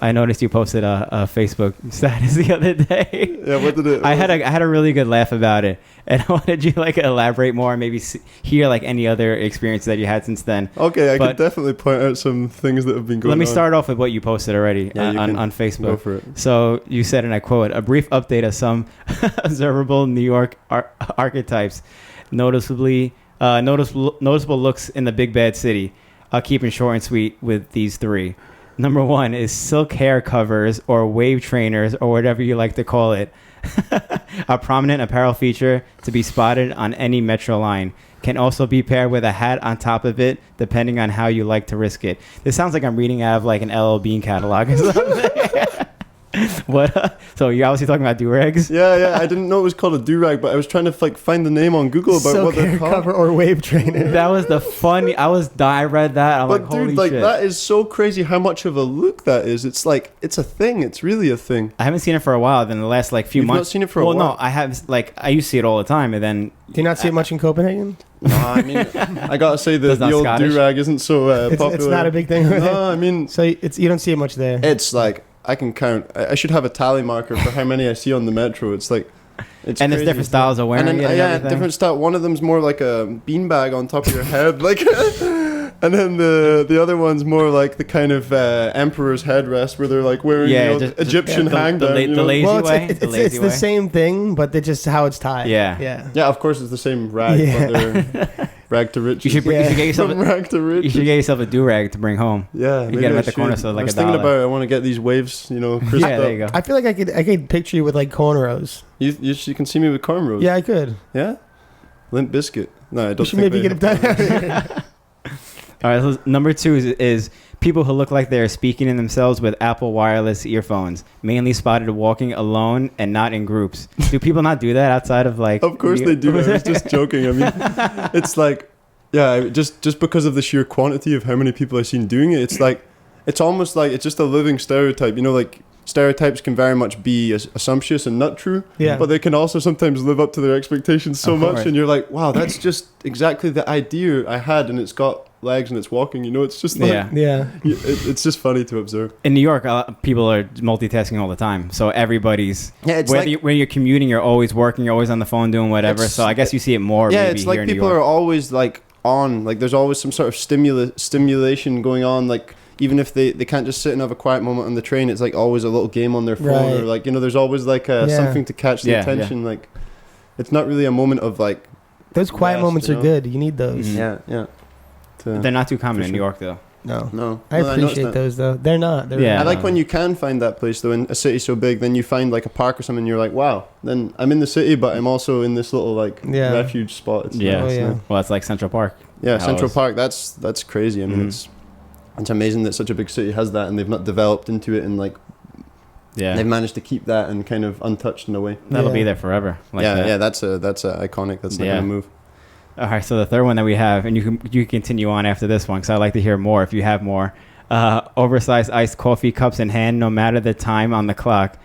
I noticed you posted a Facebook status the other day. Yeah, what did it? I had a really good laugh about it, and I wanted you like elaborate more, and maybe hear like any other experiences that you had since then. Okay, I could definitely point out some things that have been going on. Let me start off with what you posted already on Facebook. Go for it. So you said, and I quote, "A brief update of some observable New York archetypes, noticeable looks in the big bad city. I'll keep it short and sweet with these three. Number one is silk hair covers or wave trainers or whatever you like to call it. A prominent apparel feature to be spotted on any metro line. Can also be paired with a hat on top of it, depending on how you like to risk it." This sounds like I'm reading out of like an LL Bean catalog or something. What? So you're obviously talking about do-rags? Yeah. I didn't know it was called a do-rag, but I was trying to like find the name on Google about silk what they're hair called. cover or wave trainer. That was the funny. I read that. I'm But like, dude, holy like shit. that is so crazy how much of a look that is. It's like it's a thing. It's really a thing. I haven't seen it for a while. Then the last like few You've months. not seen it for a well, while? no, I have. Like I used to see it all the time, and then Do you not see it much in Copenhagen? No, I mean, I gotta say That's the not old Scottish. do-rag isn't so popular. It's not a big thing. No, I mean, So you don't see it much there. it's like I can count. I should have a tally marker for how many I see on the metro. It's like, it's and there's crazy. different styles of wearing And then, it. And yeah, everything. different style. One of them's more like a beanbag on top of your head, like, and then the other one's more like the kind of emperor's headrest where they're like wearing Egyptian hang down. the lazy Well, way. it's lazy the way. same thing, but they're just how it's tied. Yeah. Yeah. Yeah, of course it's the same rag, Yeah. but they're rag to riches. You should get yourself. From rag to riches. You should get yourself a do rag to bring home. Yeah, You maybe get 'em I at the corner, should. so like I was $1. thinking about it. I want to get these waves, crisped Yeah, up. there you go. I feel like I could picture you with like cornrows. You can see me with cornrows. Yeah, I could. Yeah? Limp Biscuit. No, I You don't should think maybe they get it have done. All right. So number 2 is people who look like they're speaking in themselves with Apple wireless earphones, mainly spotted walking alone and not in groups. Do people not do that outside of like? Of course they do. I was just joking. I mean, it's like, yeah, just because of the sheer quantity of how many people I've seen doing it, it's like, it's almost like it's just a living stereotype. Like stereotypes can very much be assumptuous and not true, Yeah. but they can also sometimes live up to their expectations so Of much, course. and you're like, wow, that's just exactly the idea I had, and it's got legs and it's walking. It's just like, Yeah. Yeah. it's just funny to observe. In New York, people are multitasking all the time. So everybody's Yeah, when you're commuting, you're always working, you're always on the phone doing whatever. It's- So I guess you see it more. Yeah, maybe it's here like in New people York. are always like on, like there's always some sort of stimulation going on, like even if they can't just sit and have a quiet moment on the train, it's like always a little game on their phone, Right. or like there's always like Yeah. something to catch the Yeah, attention. Like it's not really a moment of like Those quiet rest, moments are you know? good. You need those. Mhm. yeah. They're not too common For in New sure. York though. No. No, I noticed appreciate that. those though. They're not. They're Yeah. I like when you can find that place though in a city so big. Then you find like a park or something. And you're like, wow. Then I'm in the city, but I'm also in this little like Yeah. refuge spot. It's Yeah. Oh, nice, yeah. Well, it's like Central Park. Yeah, How Central is- Park. That's crazy. I mean, Mhm. it's amazing that such a big city has that, and they've not developed into it, and like Yeah. they've managed to keep that and kind of untouched in a way. That'll Yeah. be there forever. Like that. Yeah. That's a iconic. That's not Yeah. gonna move. All right, so the third one that we have, and you can continue on after this one because I'd like to hear more if you have more. Oversized iced coffee cups in hand, no matter the time on the clock.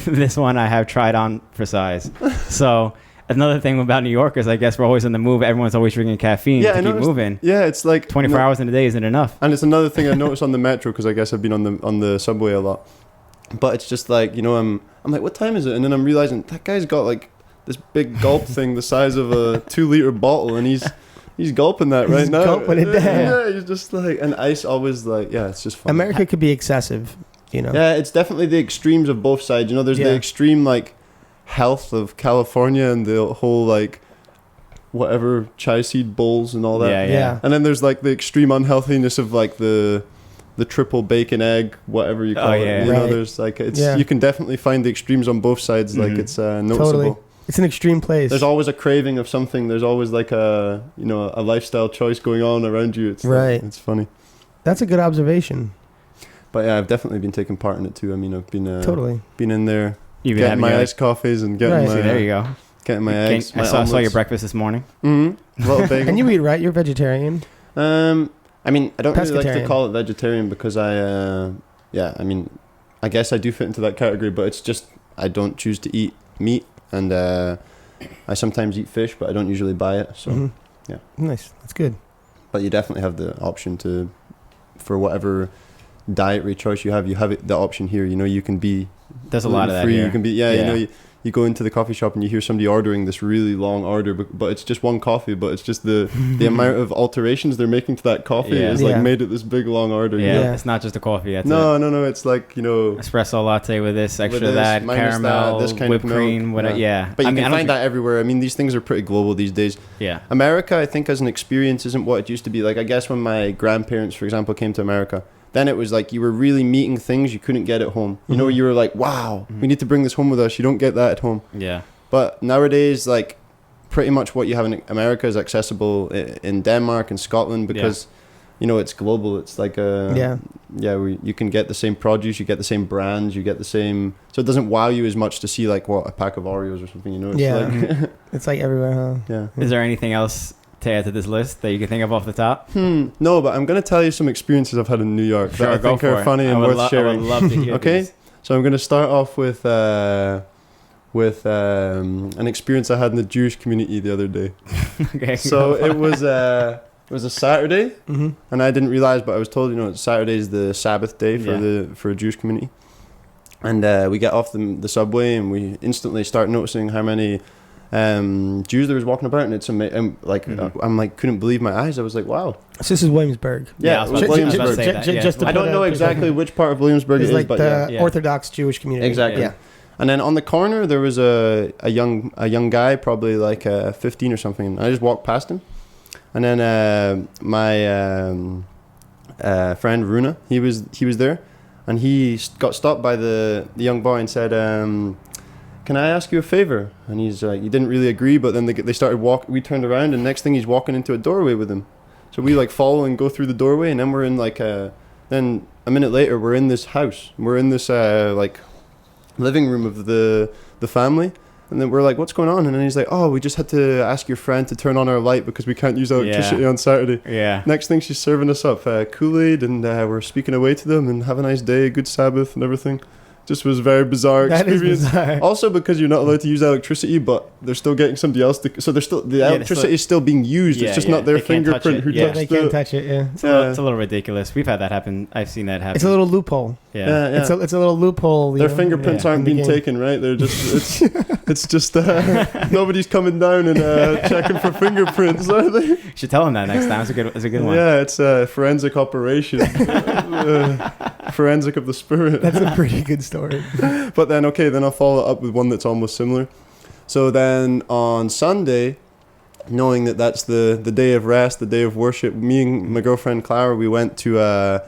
This one I have tried on for size. So another thing about New Yorkers, I guess we're always on the move. Everyone's always drinking caffeine Yeah, to I keep noticed- moving. Yeah, it's like 24 hours in a day isn't enough. And it's another thing I noticed on the metro because I guess I've been on the subway a lot. But it's just like I'm like, what time is it? And then I'm realizing that guy's got like this big gulp thing the size of a 2-liter bottle, and he's gulping that right He's now. gulping it down. Yeah, he's just like, and ice always like, yeah, it's just fun. America could be excessive. Yeah, it's definitely the extremes of both sides. There's Yeah. the extreme like health of California and the whole like whatever chai seed bowls and all that. Yeah, Yeah. And then there's like the extreme unhealthiness of like the triple bacon egg, whatever you call it. yeah. Right. There's like Yeah. you can definitely find the extremes on both sides. Like Mhm. it's noticeable. Totally. It's an extreme place. There's always a craving of something. There's always like a a lifestyle choice going on around you. It's Right. It's funny. That's a good observation. But yeah, I've definitely been taking part in it too. I mean, I've been Totally. been in there You've been getting having my your, iced coffees and getting Right. my see, there you go. getting my eggs. I saw your breakfast this morning. Mm-hmm. A little bagel. And you eat right. You're vegetarian. I mean, I don't really like to Pescatarian. call it vegetarian because I mean, I guess I do fit into that category, but it's just I don't choose to eat meat, and I sometimes eat fish, but I don't usually buy it. So, Mhm. yeah. Nice. That's good. But you definitely have the option to, for whatever dietary choice you have it, the option here. You know, you can be There's a lot of that gluten-free, here. you can be you know, you go into the coffee shop and you hear somebody ordering this really long order, but it's just one coffee, but it's just the amount of alterations they're making to that coffee is like made it this big long order. Yeah, you know? it's not just a coffee. That's No, it's like, you know, espresso latte with this extra with this, that minus caramel, that, this kind whipped of milk. cream, whatever. Yeah, But you I can don't find that everywhere. I mean, these things are pretty global these days. Yeah, America, I think, as an experience, isn't what it used to be. Like, I guess when my grandparents, for example, came to America, then it was like you were really meeting things you couldn't get at home. You know, you were like, wow, we need to bring this home with us. You don't get that at home. Yeah. But nowadays, like, pretty much what you have in America is accessible in Denmark and Scotland because, you know, it's global. It's like you can get the same produce, you get the same brands, you get the same. So it doesn't wow you as much to see like what a pack of Oreos or something. You know, it's like, It's like everywhere, huh? yeah. Is there anything else to add to this list that you can think of off the top? No, but I'm gonna tell you some experiences I've had in New York that I think are funny and worth sharing. I would love to hear. Okay, these. so I'm gonna start off with an experience I had in the Jewish community the other day. Okay. So it was a Saturday, and I didn't realize, but I was told, you know, Saturday is the Sabbath day for a Jewish community. And we get off the subway, and we instantly start noticing how many Jews there was walking about, and it's amazing. I'm like, couldn't believe my eyes. I was like, wow. So this is Williamsburg. Yeah, I was about to say that, yeah. Just to I don't put know exactly which part of Williamsburg it It's is, like but the Orthodox Jewish community. Exactly. Yeah. And then on the corner there was a young guy, probably like 15 or something. And I just walked past him, and then my friend Runa, he was there, and he got stopped by the young boy and said, "Can I ask you a favor?" And he's like, he didn't really agree, but then they started walking. We turned around, and next thing he's walking into a doorway with him. So we like follow and go through the doorway, and then we're in like then a minute later we're in this house. We're in this like living room of the family, and then we're like, what's going on? And then he's like, oh, we just had to ask your friend to turn on our light because we can't use electricity on Saturday. Yeah. Next thing, she's serving us up Kool-Aid, and we're speaking away to them and have a nice day, good Sabbath and everything. Just was a very bizarre experience. That is bizarre. Also because you're not allowed to use electricity, but they're still getting somebody else to, so they're still, the electricity is still being used. It's just not their fingerprint who touched They it. can't touch it. Yeah. It's a little ridiculous. We've had that happen. I've seen that happen. It's a little loophole. Yeah. It's a little loophole. Their fingerprints aren't being taken, right? They're just it's just nobody's coming down and checking for fingerprints, are they? You should tell them that next time. It's a good one. Yeah, it's a forensic operation, forensic of the spirit. That's a pretty good story. But then I'll follow up with one that's almost similar. So then on Sunday, knowing that that's the day of rest, the day of worship, me and my girlfriend Clara, we went to a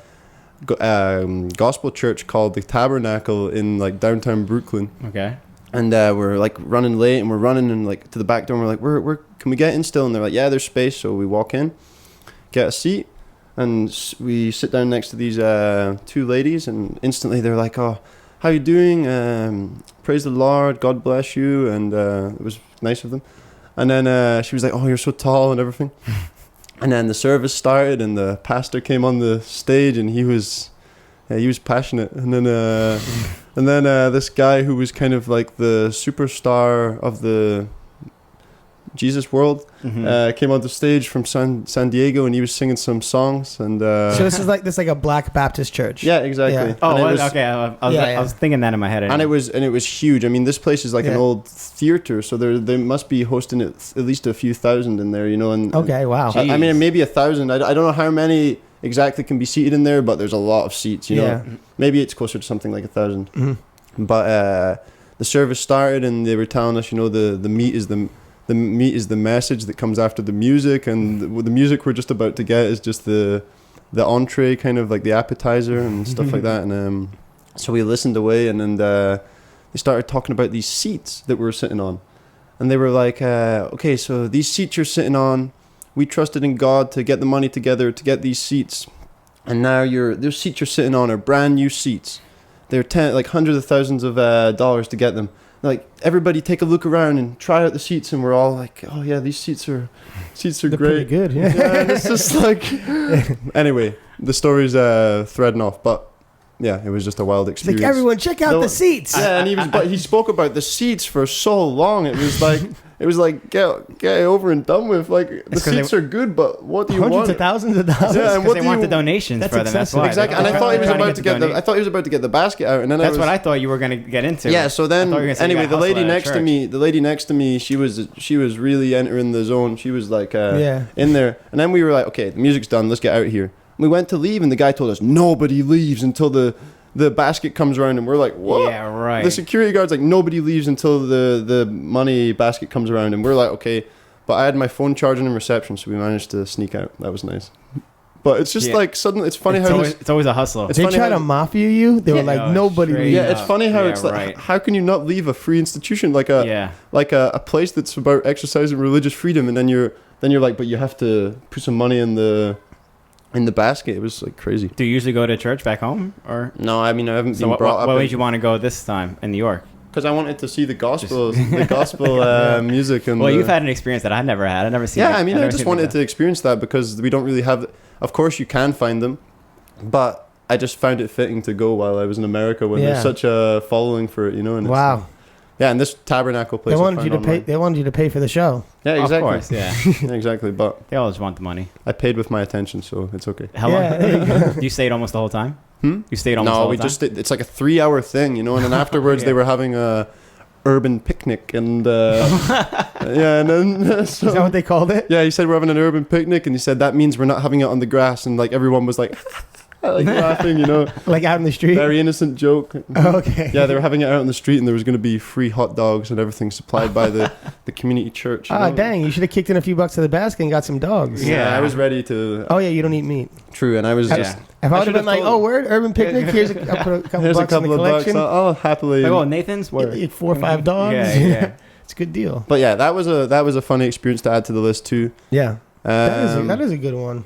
gospel church called the Tabernacle in like downtown Brooklyn. Okay. And we're like running late, and we're running and like to the back door, and we're like, where can we get in still? And they're like, yeah, there's space. So we walk in, get a seat, and we sit down next to these two ladies, and instantly they're like, oh, how you doing? Praise the Lord, God bless you. And it was nice of them. And then she was like, oh, you're so tall and everything. And then the service started, and the pastor came on the stage, and he was passionate. And then this guy who was kind of like the superstar of the Jesus world came on the stage from San Diego, and he was singing some songs. And so this is like a Black Baptist church. Yeah, exactly. Yeah. Oh, okay. I was thinking that in my head. And it was huge. I mean, this place is like an old theater, so they must be hosting at least a few thousand in there, you know. And okay, wow. I mean, maybe 1,000. I don't know how many exactly can be seated in there, but there's a lot of seats, you know. Maybe it's closer to something like 1,000. Mm-hmm. But the service started, and they were telling us, you know, the meat is the meat is the message that comes after the music, and the music we're just about to get is just the entree, kind of like the appetizer and stuff like that. And so we listened away, and then they started talking about these seats that we were sitting on, and they were like, okay, so these seats you're sitting on, we trusted in God to get the money together to get these seats, and now those seats you're sitting on are brand new seats. They're hundreds of thousands of dollars to get them. Like, everybody take a look around and try out the seats, and we're all like, oh yeah, these seats are They're great. pretty good. Yeah. Yeah, it's just like anyway, the story's threading off, but yeah, it was just a wild It's experience. like, everyone check out the seats. Yeah, and he spoke about the seats for so long. It was like It was like, get it over and done with. Like, the 'cause they- seats are good, but what do you Hundreds want? of thousands of dollars. Yeah, and Because what they do want you- the donations That's for them. That's excessive. why. Exactly, and They're I thought he was trying about to get donate. I thought he was about to get the basket out, and then That's what I thought you were going to get into. Yeah, so then I thought you were gonna say you anyway, got the lady hustled out of next to church. me, she was really entering the zone. She was like Yeah. in there, and then we were like, okay, the music's done, let's get out of here. We went to leave, and the guy told us nobody leaves until the basket comes around, and we're like, what? Yeah, right. The security guard's like, nobody leaves until the money basket comes around, and we're like, okay. But I had my phone charging in reception, so we managed to sneak out. That was nice. But it's just Yeah. like suddenly, it's funny it's, how always, this, it's always a hustle. It's They funny try how- to mafia you. They were like, No, nobody straight leaves. yeah, it's up. funny how Yeah, it's like, right. how can you not leave a free institution like Yeah. a place that's about exercising religious freedom, and then you're like, but you have to put some money in the basket. It was like crazy. Do you usually go to church back home? Or No, I mean, I haven't so been brought what up made you want to go this time in New York? because I wanted to see the gospel music and Well, you've had an experience that I never had. I never seen. yeah, I mean, I've I never just seen wanted that. to experience that because we don't really have. Of course, you can find them, but I just found it fitting to go while I was in America when Yeah. there's such a following for it, you know. And Wow. yeah, and this tabernacle place. They I wanted found you to pay. online. They wanted you to pay for the show. Yeah, exactly. Of course, yeah. Yeah, exactly. But They always want the money. I paid with my attention, so it's okay. How Yeah, there you long? You stayed almost the whole time. Hmm? You stayed almost the No, whole we time. just it's like a 3-hour thing, you know, and then afterwards Yeah. they were having a urban picnic and yeah, and then Is that what they called it? yeah, he said we're having an urban picnic, and he said that means we're not having it on the grass, and like everyone was like like laughing, you know, Like out in the street? very innocent joke. Oh, okay. Yeah, they were having it out on the street, and there was going to be free hot dogs and everything supplied by the community church. You Ah, know? dang! You should have kicked in a few bucks to the basket and got some dogs. Yeah, Yeah. I was ready to. Oh yeah, you don't eat meat. True, and I was Yeah. just. If I would have should've been like, told "Oh, him. word, urban picnic. Here's I'll put a couple Here's a bucks in couple the of bucks. collection. I'll happily. Like, oh, Nathan's. You Word. eat 4 or 5 dogs. Yeah, yeah. It's a good deal. But yeah, that was a funny experience to add to the list too. Yeah, that is Um, a good one.